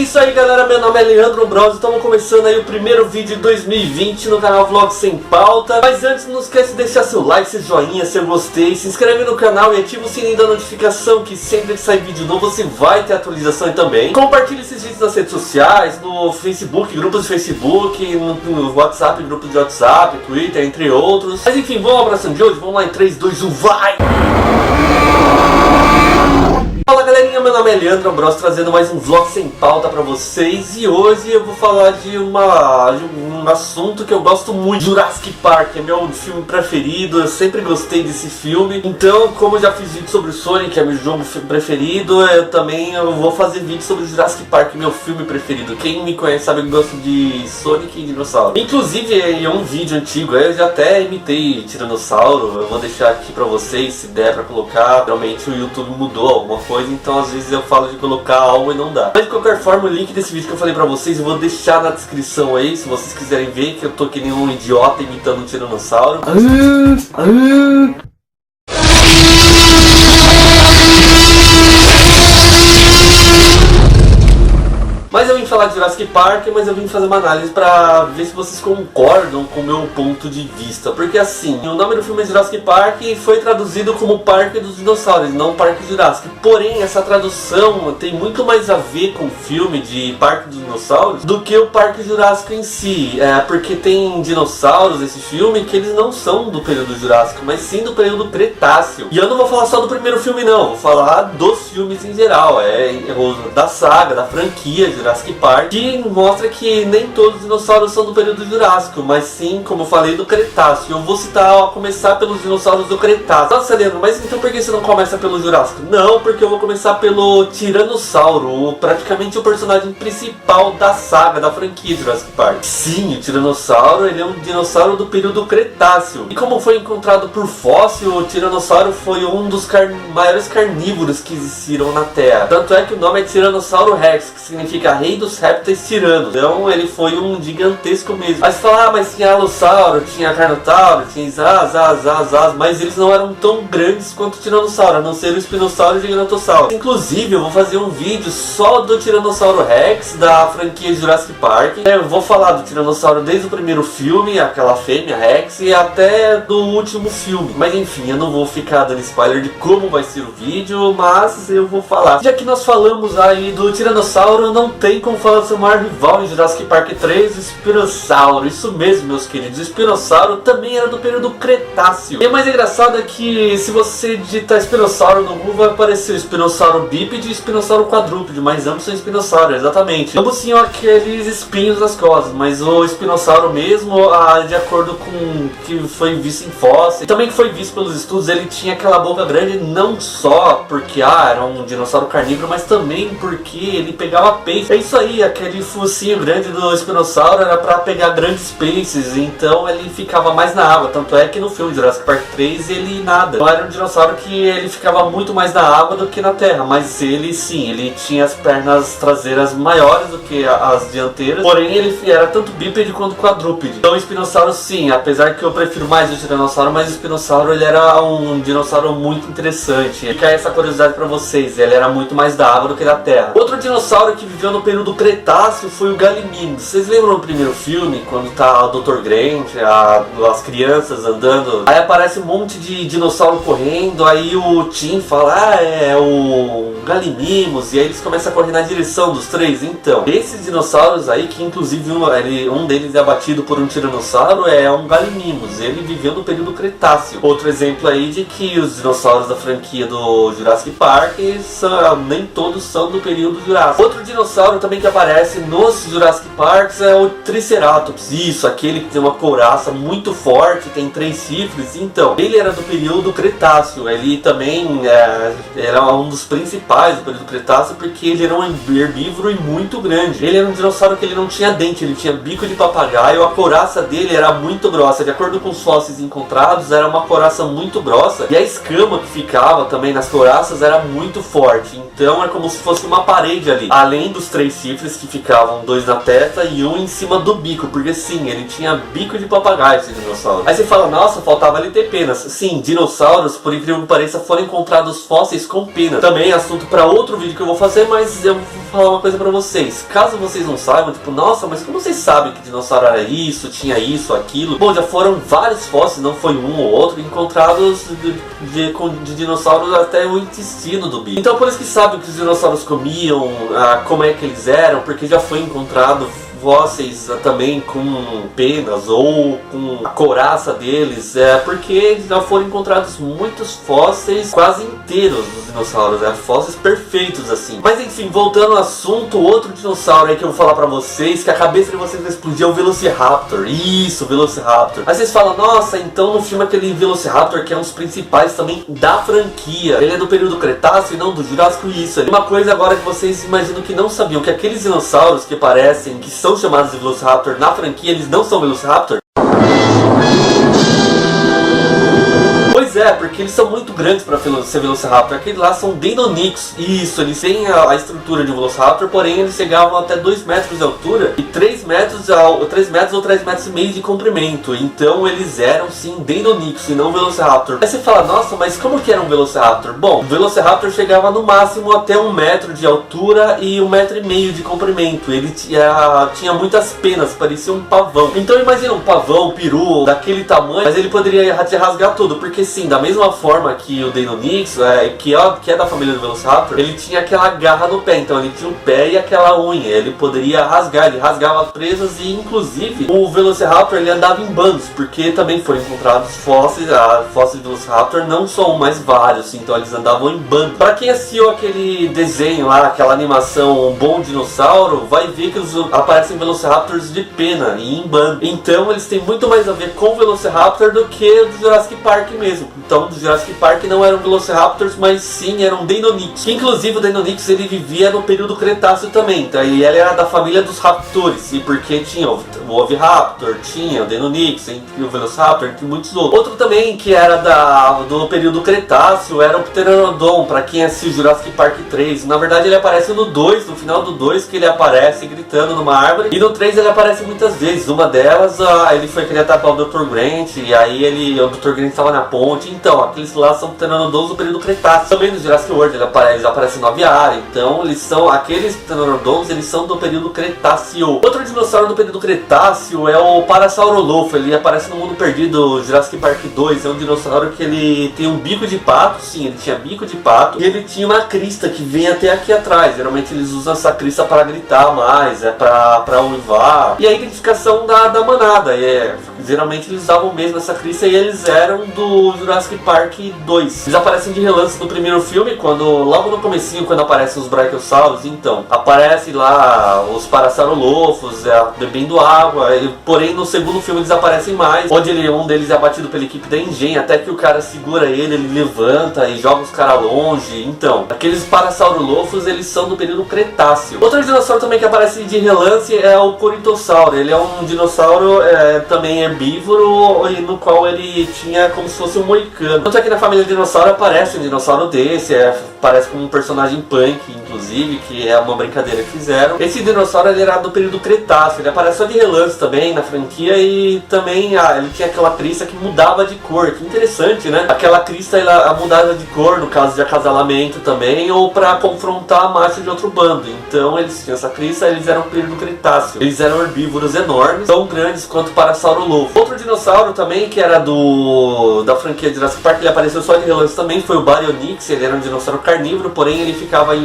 isso aí, galera, meu nome é Leandro Bros, estamos começando aí o primeiro vídeo de 2020 no canal Vlog Sem Pauta. Mas antes, não esquece de deixar seu like, seu joinha, seu gostei, se inscreve no canal e ativa o sininho da notificação, que sempre que sair vídeo novo você vai ter atualização também. Compartilhe esses vídeos nas redes sociais, no Facebook, grupos de Facebook, no WhatsApp, grupos de WhatsApp, Twitter, entre outros. Mas enfim, vamos ao abração de hoje, vamos lá em 3, 2, 1, vai! Fala galerinha, meu nome é Leandro Bros, trazendo mais um vlog sem pauta pra vocês. E hoje eu vou falar de um assunto que eu gosto muito. Jurassic Park é meu filme preferido, eu sempre gostei desse filme. Então, como eu já fiz vídeo sobre o Sonic, que é meu jogo preferido, eu vou fazer vídeo sobre Jurassic Park, meu filme preferido. Quem me conhece sabe que eu gosto de Sonic e dinossauro. Inclusive, em um vídeo antigo eu já até imitei Tiranossauro. Eu vou deixar aqui pra vocês, se der pra colocar. Realmente o YouTube mudou alguma coisa, então às vezes eu falo de colocar algo e não dá. Mas de qualquer forma, o link desse vídeo que eu falei pra vocês eu vou deixar na descrição aí, se vocês quiserem ver, que eu tô que nem um idiota imitando um tiranossauro. Mas eu vim falar de Jurassic Park, mas eu vim fazer uma análise pra ver se vocês concordam com o meu ponto de vista. Porque assim, o nome do filme é Jurassic Park e foi traduzido como Parque dos Dinossauros, não Parque Jurássico. Porém, essa tradução tem muito mais a ver com o filme de Parque dos Dinossauros do que o Parque Jurássico em si. Porque tem dinossauros nesse filme que eles não são do período Jurássico, mas sim do período Cretáceo. E eu não vou falar só do primeiro filme não, vou falar dos filmes em geral, da saga, da franquia Jurassic Park, que mostra que nem todos os dinossauros são do período Jurássico, mas sim, como eu falei, do Cretáceo. Eu vou começar pelos dinossauros do Cretáceo. Nossa, Leandro, mas então por que você não começa pelo Jurássico? Não, porque eu vou começar pelo Tiranossauro, praticamente o personagem principal da saga, da franquia Jurassic Park. Sim, o Tiranossauro, ele é um dinossauro do período Cretáceo. E como foi encontrado por fóssil, o Tiranossauro foi um dos maiores carnívoros que existiram na Terra. Tanto é que o nome é Tiranossauro Rex, que significa rei dos répteis tiranos. Então ele foi um gigantesco mesmo. Aí você fala, mas tinha Alossauro, tinha Carnotauro, tinha mas eles não eram tão grandes quanto o Tiranossauro, a não ser o Espinossauro e o Gigantossauro. Inclusive eu vou fazer um vídeo só do Tiranossauro Rex, da franquia Jurassic Park. Eu vou falar do Tiranossauro desde o primeiro filme, aquela fêmea Rex, e até do último filme. Mas enfim, eu não vou ficar dando spoiler de como vai ser o vídeo, mas eu vou falar. Já que nós falamos aí do Tiranossauro, não tem como falar do seu maior rival em Jurassic Park 3, o Espinossauro. Isso mesmo, meus queridos, o Espinossauro também era do período Cretáceo. E o mais engraçado é que se você digitar Espinossauro no Google, vai aparecer o Espinossauro bípede e o Espinossauro quadrúpede, mas ambos são Espinossauros, exatamente. Ambos tinham aqueles espinhos nas costas, mas o Espinossauro mesmo, de acordo com o que foi visto em fósseis, também que foi visto pelos estudos, ele tinha aquela boca grande não só porque era um dinossauro carnívoro, mas também porque ele pegava peixe. É isso aí, aquele focinho grande do Espinossauro era pra pegar grandes peixes, então ele ficava mais na água. Tanto é que no filme Jurassic Park 3 ele nada. Então era um dinossauro que ele ficava muito mais na água do que na terra, mas ele sim, ele tinha as pernas traseiras maiores do que as dianteiras, porém ele era tanto bípede quanto quadrúpede. Então o Espinossauro sim, apesar que eu prefiro mais o Tiranossauro, mas o Espinossauro ele era um dinossauro muito interessante. Fica essa curiosidade pra vocês, ele era muito mais da água do que da terra. Outro dinossauro que viveu no período Cretáceo foi o Gallimimus. Vocês lembram do primeiro filme, quando tá o Dr. Grant, as crianças andando, aí aparece um monte de dinossauro correndo, aí o Tim fala, é o Gallimimus, e aí eles começam a correr na direção dos três. Então, esses dinossauros aí, que inclusive um deles é abatido por um tiranossauro, é um Gallimimus, ele viveu no período Cretáceo. Outro exemplo aí de que os dinossauros da franquia do Jurassic Park, nem todos são do período Jurássico. Outro dinossauro também que aparece nos Jurassic Parks é o Triceratops. Isso, aquele que tem uma couraça muito forte, tem 3 chifres. Então, ele era do período Cretáceo. Ele também era um dos principais do período Cretáceo, porque ele era um herbívoro e muito grande. Ele era um dinossauro que ele não tinha dente, ele tinha bico de papagaio. A couraça dele era muito grossa. De acordo com os fósseis encontrados, era uma couraça muito grossa. E a escama que ficava também nas couraças era muito forte. então é como se fosse uma parede ali, além dos 3 chifres que ficavam 2 na testa e 1 em cima do bico, porque sim, ele tinha bico de papagaio esse dinossauro. Aí você fala, nossa, faltava ele ter penas. Sim, dinossauros, por incrível que pareça, foram encontrados fósseis com penas. Também assunto para outro vídeo que eu vou fazer, mas eu vou falar uma coisa pra vocês. Caso vocês não saibam, tipo, nossa, mas como vocês sabem que dinossauro era isso, tinha isso, aquilo? Bom, já foram vários fósseis, não foi um ou outro, encontrados de dinossauros até o intestino do bicho. Então por isso que sabem que os dinossauros comiam, como é que eles eram, porque já foi encontrado fósseis também com penas ou com a couraça deles, porque já foram encontrados muitos fósseis quase inteiros dos dinossauros, fósseis perfeitos assim. Mas enfim, voltando ao assunto, outro dinossauro aí que eu vou falar pra vocês, que a cabeça de vocês vai explodir, é o Velociraptor. Isso, Velociraptor. Aí vocês falam, nossa, então no filme aquele Velociraptor que é um dos principais também da franquia, ele é do período Cretáceo e não do Jurássico. Isso, uma coisa agora que vocês imaginam que não sabiam, que aqueles dinossauros que parecem, que são chamados de Velociraptor na franquia, eles não são Velociraptor? Pois é, porque eles são muito grandes para ser Velociraptor. Aqueles lá são Deinonychus. Isso, eles têm a estrutura de um Velociraptor, porém eles chegavam até 2 metros de altura e 3 metros ou 3 metros e meio de comprimento. Então eles eram sim Deinonychus e não Velociraptor. Aí você fala, nossa, mas como que era um Velociraptor? Bom, o Velociraptor chegava no máximo até 1 metro de altura e 1,5 metro de comprimento. Ele tinha muitas penas, parecia um pavão. Então imagina um pavão, um peru daquele tamanho, mas ele poderia te rasgar tudo, porque sim, da mesma forma que o Deinonychus, que é da família do Velociraptor, ele tinha aquela garra no pé, então ele tinha o pé e aquela unha, ele poderia rasgar, ele rasgava presas e inclusive o Velociraptor ele andava em bandos, porque também foram encontrados fósseis de Velociraptor, não só um, mas vários, então eles andavam em bando. Pra quem assistiu aquele desenho lá, aquela animação Bom Dinossauro, vai ver que aparecem Velociraptors de pena e em bando, então eles têm muito mais a ver com o Velociraptor do que o do Jurassic Park mesmo. Então, do Jurassic Park não eram Velociraptors, mas sim eram Deinonychus. Inclusive o Deinonychus ele vivia no período Cretáceo também, tá? E ele era da família dos raptores, e porque tinha o Oviraptor, tinha o Deinonychus, e o Velociraptor, e muitos outros. Outro também que era do período Cretáceo era o Pteranodon, pra quem assistiu Jurassic Park 3. Na verdade ele aparece no 2, no final do 2, que ele aparece gritando numa árvore, e no 3 ele aparece muitas vezes. Uma delas, ele foi querer atacar o Dr. Grant, e aí o Dr. Grant estava na ponte. Então, aqueles lá são Pteranodons do período Cretáceo. Também no Jurassic World eles aparecem no aviário. Então, aqueles Pteranodons, eles são do período Cretáceo. Outro dinossauro do período Cretáceo é o Parasaurolopho. Ele aparece no Mundo Perdido, Jurassic Park 2. É um dinossauro que ele tem um bico de pato. Sim, ele tinha bico de pato. E ele tinha uma crista que vem até aqui atrás. Geralmente eles usam essa crista para gritar mais, para uivar. E a identificação da manada. Geralmente eles usavam mesmo essa crista e eles eram do Jurassic Park 2. Eles aparecem de relance no primeiro filme, logo no comecinho, quando aparecem os Brachiosaurus. Então, aparece lá os Parasaurolophos bebendo água, porém no segundo filme eles aparecem mais, onde um deles é abatido pela equipe da Engen, até que o cara segura ele levanta e joga os caras longe. Então, aqueles Parasaurolophos, eles são do período Cretáceo. Outro dinossauro também que aparece de relance é o Corytossauro. Ele é um dinossauro também herbívoro, no qual ele tinha como se fosse um moicano. Tanto é que na família dinossauro aparece um dinossauro desse, parece como um personagem punk, inclusive, que é uma brincadeira que fizeram. Esse dinossauro ele era do período Cretáceo, ele aparece só de relance também na franquia, e também ele tinha aquela crista que mudava de cor. Que interessante, né? Aquela crista ela mudava de cor no caso de acasalamento também, ou para confrontar a macho de outro bando. Então eles tinham essa crista, eles eram do período Cretáceo. Eles eram herbívoros enormes, tão grandes quanto o Parasaurolophus. Outro dinossauro também que era da franquia de Jurassic Park, ele apareceu só de relance também, foi o Baryonyx. Ele era um dinossauro carnívoro, porém ele ficava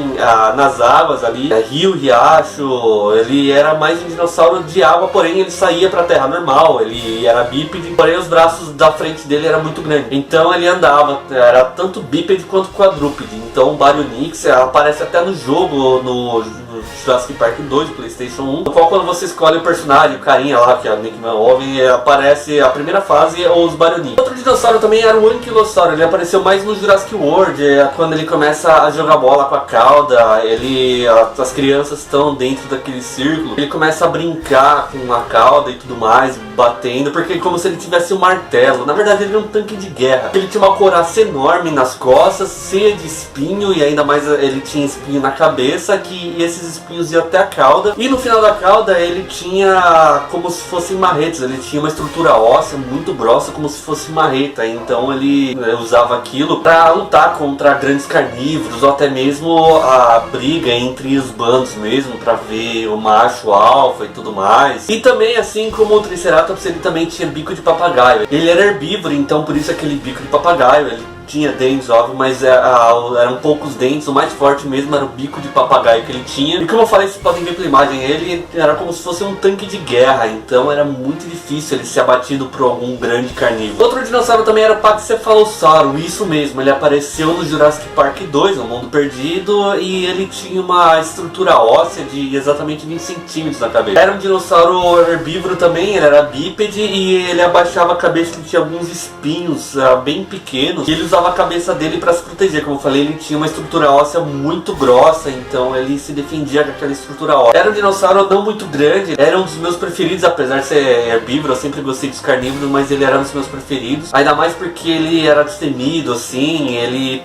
nas águas ali, rio, riacho. Ele era mais um dinossauro de água, porém ele saía pra terra normal, ele era bípede, porém os braços da frente dele eram muito grandes, então ele andava, era tanto bípede quanto quadrúpede. Então o Baryonyx aparece até no jogo, no do Jurassic Park 2 do PlayStation 1, no qual quando você escolhe o personagem, o carinha lá, que é o Nick Melvin, aparece a primeira fase ou os barulhinhos. Outro dinossauro também era o Anquilossauro, ele apareceu mais no Jurassic World, quando ele começa a jogar bola com a cauda, as crianças estão dentro daquele círculo, ele começa a brincar com a cauda e tudo mais, batendo, porque é como se ele tivesse um martelo. Na verdade ele era um tanque de guerra, ele tinha uma couraça enorme nas costas, cheia de espinho, e ainda mais ele tinha espinho na cabeça, que esses espinhos iam até a cauda, e no final da cauda ele tinha como se fossem marretas, ele tinha uma estrutura óssea muito grossa, como se fosse marreta, então ele usava aquilo para lutar contra grandes carnívoros, ou até mesmo a briga entre os bandos mesmo, para ver o macho alfa e tudo mais. E também, assim como o Triceratops, ele também tinha bico de papagaio, ele era herbívoro, então por isso aquele bico de papagaio, ele tinha dentes, óbvio, mas eram poucos dentes, o mais forte mesmo era o bico de papagaio que ele tinha. E como eu falei, vocês podem ver pela imagem, ele era como se fosse um tanque de guerra, então era muito difícil ele ser abatido por algum grande carnívoro. Outro dinossauro também era o Paxcephalossauro, isso mesmo, ele apareceu no Jurassic Park 2, no Mundo Perdido, e ele tinha uma estrutura óssea de exatamente 20 centímetros na cabeça. Era um dinossauro herbívoro também, ele era bípede, e ele abaixava a cabeça, ele tinha alguns espinhos bem pequenos, e ele usava a cabeça dele para se proteger. Como eu falei, ele tinha uma estrutura óssea muito grossa, então ele se defendia com aquela estrutura óssea. Era um dinossauro não muito grande, era um dos meus preferidos, apesar de ser herbívoro, eu sempre gostei dos carnívoros, mas ele era um dos meus preferidos, ainda mais porque ele era destemido, assim, ele,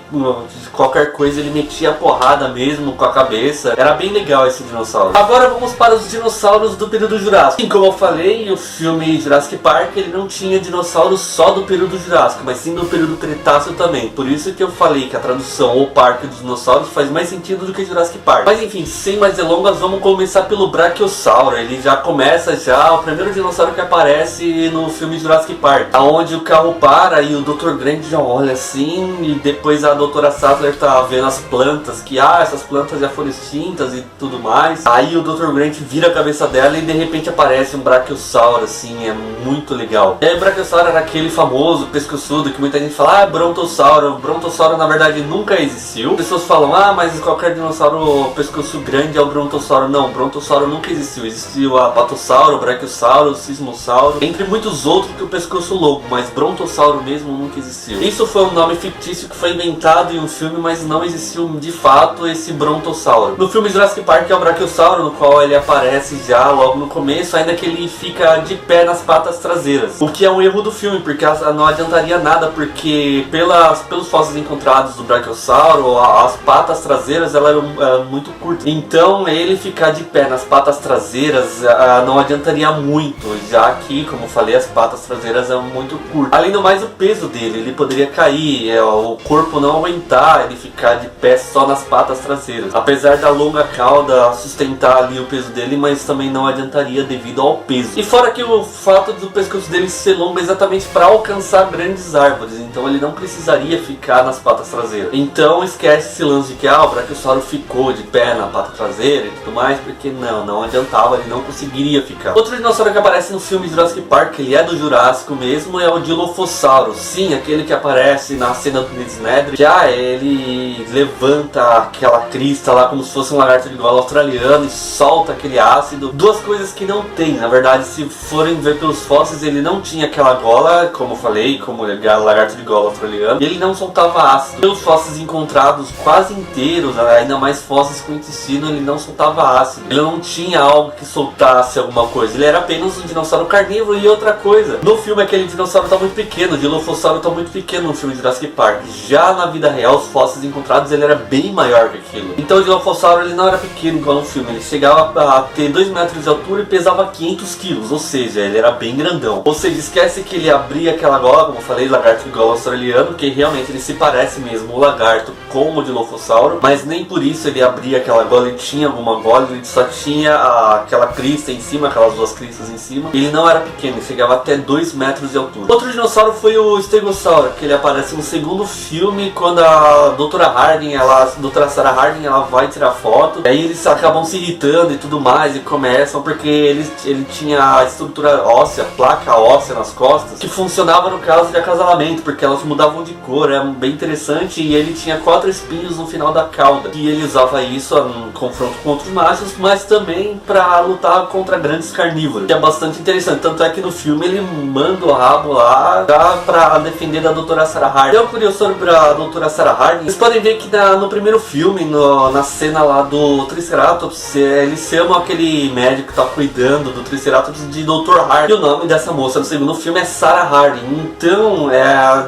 qualquer coisa, ele metia a porrada mesmo com a cabeça, era bem legal esse dinossauro. Agora vamos para os dinossauros do período Jurássico. Como eu falei, o filme Jurassic Park, ele não tinha dinossauros só do período Jurássico, mas sim do período Cretáceo também. Por isso que eu falei que a tradução ou Parque dos Dinossauros faz mais sentido do que Jurassic Park. Mas enfim, sem mais delongas, vamos começar pelo Brachiosauro. Ele já começa o primeiro dinossauro que aparece no filme Jurassic Park, aonde o carro para e o Dr. Grant já olha assim, e depois a Dra. Sattler tá vendo as plantas, que essas plantas já foram extintas e tudo mais. Aí o Dr. Grant vira a cabeça dela e de repente aparece um Brachiosauro, assim, é muito legal. E aí o Brachiosauro era aquele famoso pescoçudo que muita gente fala, Brontossauro. O Brontossauro na verdade nunca existiu. As pessoas falam, mas qualquer dinossauro pescoço grande é o Brontossauro. Não, o Brontossauro nunca existiu. Existiu a Patossauro, o Brachiosauro, o Sismossauro, entre muitos outros que o pescoço longo, mas Brontossauro mesmo nunca existiu. Isso foi um nome fictício que foi inventado em um filme, mas não existiu de fato esse Brontossauro. No filme Jurassic Park é o Brachiosauro, no qual ele aparece já logo no começo, ainda que ele fica de pé nas patas traseiras. O que é um erro do filme, porque não adiantaria nada, porque pelos fósseis encontrados do Brachiosauro, as patas traseiras eram muito curtas. Então ele ficar de pé nas patas traseiras não adiantaria muito, já que, como eu falei, as patas traseiras eram muito curtas. Além do mais, o peso dele, ele poderia cair, o corpo não aguentar ele ficar de pé só nas patas traseiras. Apesar da longa cauda sustentar ali o peso dele, mas também não adiantaria devido ao peso. E fora que o fato do pescoço dele ser longo é exatamente para alcançar grandes árvores, então ele não precisaria ficar nas patas traseiras. Então esquece esse lance de que o Brachiosauro ficou de pé na pata traseira e tudo mais, porque não adiantava, ele não conseguiria ficar. Outro dinossauro que aparece no filme Jurassic Park, ele é do Jurássico mesmo, é o Dilophosaurus. Sim, aquele que aparece na cena do Nedry, que ele levanta aquela crista lá como se fosse um lagarto de gola australiano e solta aquele ácido. Duas coisas que não tem, na verdade, se forem ver pelos fósseis, ele não tinha aquela gola, como eu falei, como lagarto de gola australiano, e ele não soltava ácido. Pelos fósseis encontrados quase inteiros, ainda mais fósseis com intestino, ele não soltava ácido. Ele não tinha algo que soltasse alguma coisa, ele era apenas um dinossauro carnívoro. E outra coisa, no filme aquele dinossauro tá muito pequeno, o Dilophosaurus tá muito pequeno no filme Jurassic Park. Já na vida real, os fósseis encontrados, ele era bem maior que aquilo. Então o Dilophosaurus, ele não era pequeno igual no filme, ele chegava a ter 2 metros de altura e pesava 500 quilos, ou seja, ele era bem grandão. Ou seja, esquece que ele abria aquela gola, como eu falei, lagarto de gola australiano, que realmente ele se parece mesmo o lagarto com o Dilophosaurus, mas nem por isso ele abria aquela gola, ele tinha alguma gola, ele só tinha aquela crista em cima, aquelas duas cristas em cima. Ele não era pequeno, ele chegava até 2 metros de altura. Outro dinossauro foi o Stegosaurus, que ele aparece no segundo filme, quando a Dra. Harding, a Dra. Sarah Harding, ela vai tirar foto, aí eles acabam se irritando e tudo mais, e começam, porque ele tinha a estrutura óssea, placa óssea nas costas, que funcionava no caso de acasalamento, porque elas mudavam de de cor, é bem interessante. E ele tinha 4 espinhos no final da cauda, e ele usava isso em confronto com outros machos, mas também pra lutar contra grandes carnívoros, que é bastante interessante. Tanto é que no filme ele manda o rabo lá pra defender da doutora Sarah Harding. Eu curioso sobre a doutora Sarah Harding. Vocês podem ver que no primeiro filme, na cena lá do Triceratops, eles chamam aquele médico que tá cuidando do Triceratops de Dr. Harding. E o nome dessa moça no segundo filme é Sarah Harding. Então,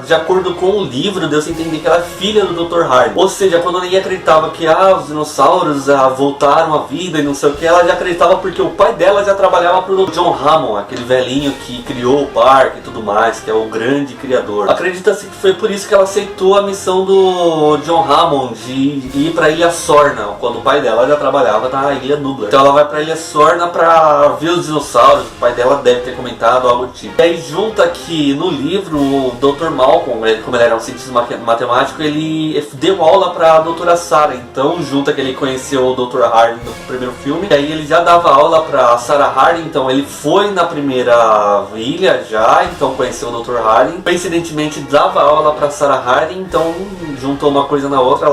de acordo com o livro, deu-se a entender que ela é filha do Dr. Harding. Ou seja, quando ninguém acreditava que os dinossauros voltaram à vida e não sei o que, ela já acreditava porque o pai dela já trabalhava pro John Hammond, aquele velhinho que criou o parque e tudo mais, que é o grande criador. Acredita-se que foi por isso que ela aceitou a missão do John Hammond de ir pra Ilha Sorna, quando o pai dela já trabalhava na Ilha Nublar. Então ela vai pra Ilha Sorna pra ver os dinossauros. O pai dela deve ter comentado algo do tipo. E aí junta que no livro o Dr. Malcolm, como ele era um cientista matemático, ele deu aula pra doutora Sarah. Então junta que ele conheceu o Dr. Harding no primeiro filme, e aí ele já dava aula pra Sarah Harding. Então ele foi na primeira ilha já, então conheceu o Dr. Harding. Coincidentemente dava aula pra Sarah Harding, então juntou uma coisa na outra.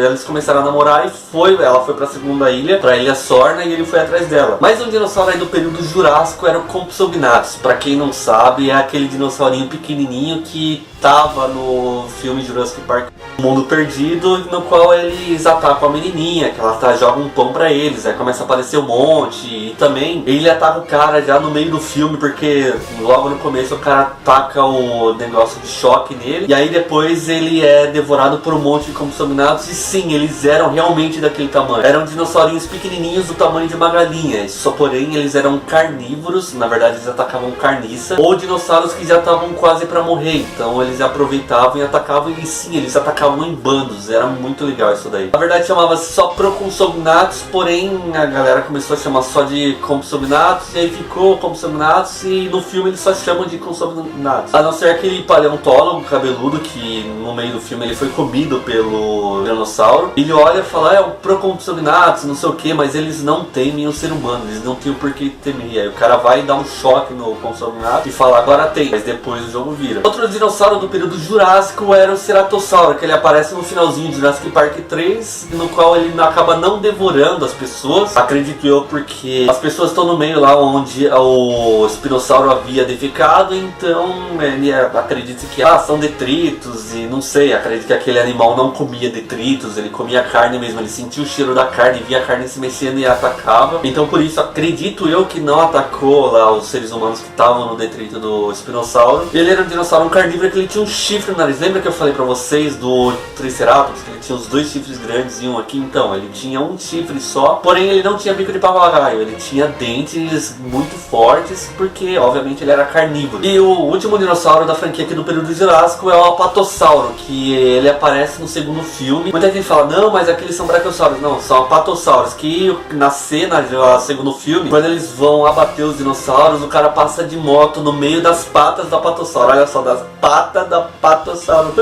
Eles começaram a namorar e ela foi pra segunda ilha, pra Ilha Sorna, e ele foi atrás dela. Mais um dinossauro aí do período Jurássico era o Compsognathus. Pra quem não sabe, é aquele dinossaurinho pequenininho que tava no filme Jurassic Park Mundo Perdido, no qual eles atacam a menininha, que ela joga um pão pra eles, aí começa a aparecer um monte. E também ele ataca o cara já no meio do filme, porque logo no começo o cara ataca o negócio de choque nele, e aí depois ele é devorado por um monte de Compsognathus. E sim, eles eram realmente daquele tamanho, eram dinossaurinhos pequenininhos do tamanho de uma galinha, só porém eles eram carnívoros, na verdade eles atacavam carniça, ou dinossauros que já estavam quase pra morrer, então eles aproveitavam e atacavam. E sim, eles atacavam em bandos, era muito legal isso daí. Na verdade chamava-se só Procompsognathus, porém a galera começou a chamar só de Compsognathus, e aí ficou Compsognathus, e no filme eles só chamam de Compsognathus. A não ser aquele paleontólogo cabeludo que no meio do filme ele foi comido pelo dinossauro. Ele olha e fala, é um Procompsognathus, não sei o que, mas eles não temem o ser humano, eles não tinham por que temer. Aí o cara vai dar um choque no Compsognathus e fala, agora tem, mas depois o jogo vira. Outro dinossauro do período Jurássico era o Ceratossauro, que ele aparece no finalzinho de Jurassic Park 3, no qual ele acaba não devorando as pessoas, acredito eu, porque as pessoas estão no meio lá onde o espinossauro havia defecado, então ele acredita que são detritos, e não sei, acredito que aquele animal não comia detritos, ele comia carne mesmo, ele sentia o cheiro da carne, via a carne se mexendo e atacava. Então por isso acredito eu que não atacou lá os seres humanos que estavam no detrito do espinossauro. Ele era um dinossauro carnívoro que ele tinha um chifre no nariz. Lembra que eu falei pra vocês do Triceratops, que ele tinha os 2 chifres grandes e um aqui? Então, ele tinha um chifre só, porém ele não tinha bico de papagaio, ele tinha dentes muito fortes, porque obviamente ele era carnívoro. E o último dinossauro da franquia aqui do período Jurássico é o Apatossauro, que ele aparece no segundo filme. Muita gente fala, não, mas aqueles são braquiossauros. Não, são apatossauros, que na cena do segundo filme, quando eles vão abater os dinossauros, o cara passa de moto no meio das patas do apatossauro. Olha só, das patas da apatossauro.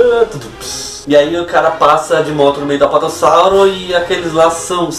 E aí o cara passa de moto no meio do apatossauro, e aqueles lá são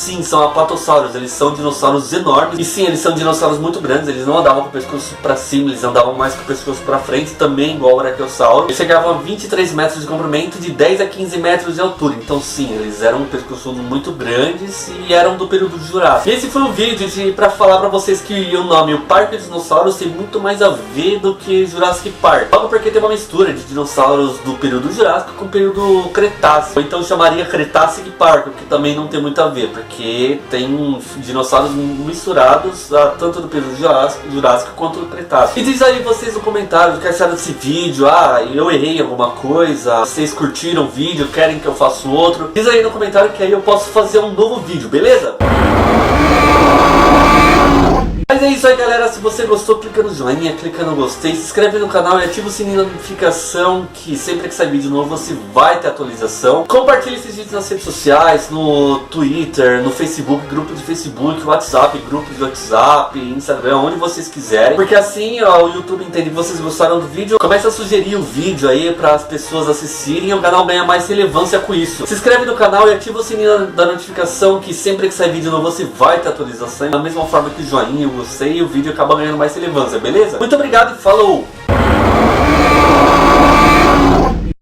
apatossauros. Eles são dinossauros enormes. E sim, eles são dinossauros muito grandes. Eles não andavam com o pescoço pra cima, eles andavam mais com o pescoço pra frente, também igual o brachiosauro. Eles chegavam a 23 metros de comprimento, de 10 a 15 metros de altura. Então sim, eles eram um pescoço muito grandes e eram do período Jurássico. E esse foi o vídeo pra falar pra vocês que o nome, o Parque dos Dinossauros, tem muito mais a ver do que Jurassic Park. Logo porque tem uma mistura de dinossauros do período Jurássico com o período Cretáceo, ou então chamaria Cretacic Park, o que também não tem muito a ver, porque tem dinossauros misturados, tanto do período Jurássico quanto do Cretáceo. E diz aí vocês no comentário o que acharam desse vídeo. Eu errei alguma coisa, vocês curtiram o vídeo, querem que eu faça outro? Diz aí no comentário que aí eu posso fazer um novo vídeo, beleza? Mas é isso aí, galera. Se você gostou, clica no joinha, clica no gostei, se inscreve no canal e ativa o sininho da notificação, que sempre que sair vídeo novo você vai ter atualização. Compartilhe esses vídeos nas redes sociais, no Twitter, no Facebook, grupo de Facebook, WhatsApp, grupo de WhatsApp, Instagram, onde vocês quiserem. Porque assim o YouTube entende que vocês gostaram do vídeo, começa a sugerir o vídeo aí para as pessoas assistirem e o canal ganha mais relevância com isso. Se inscreve no canal e ativa o sininho da notificação, que sempre que sair vídeo novo você vai ter atualização. Da mesma forma que o joinha, o gostei, e o vídeo acaba ganhando mais relevância, beleza? Muito obrigado e falou!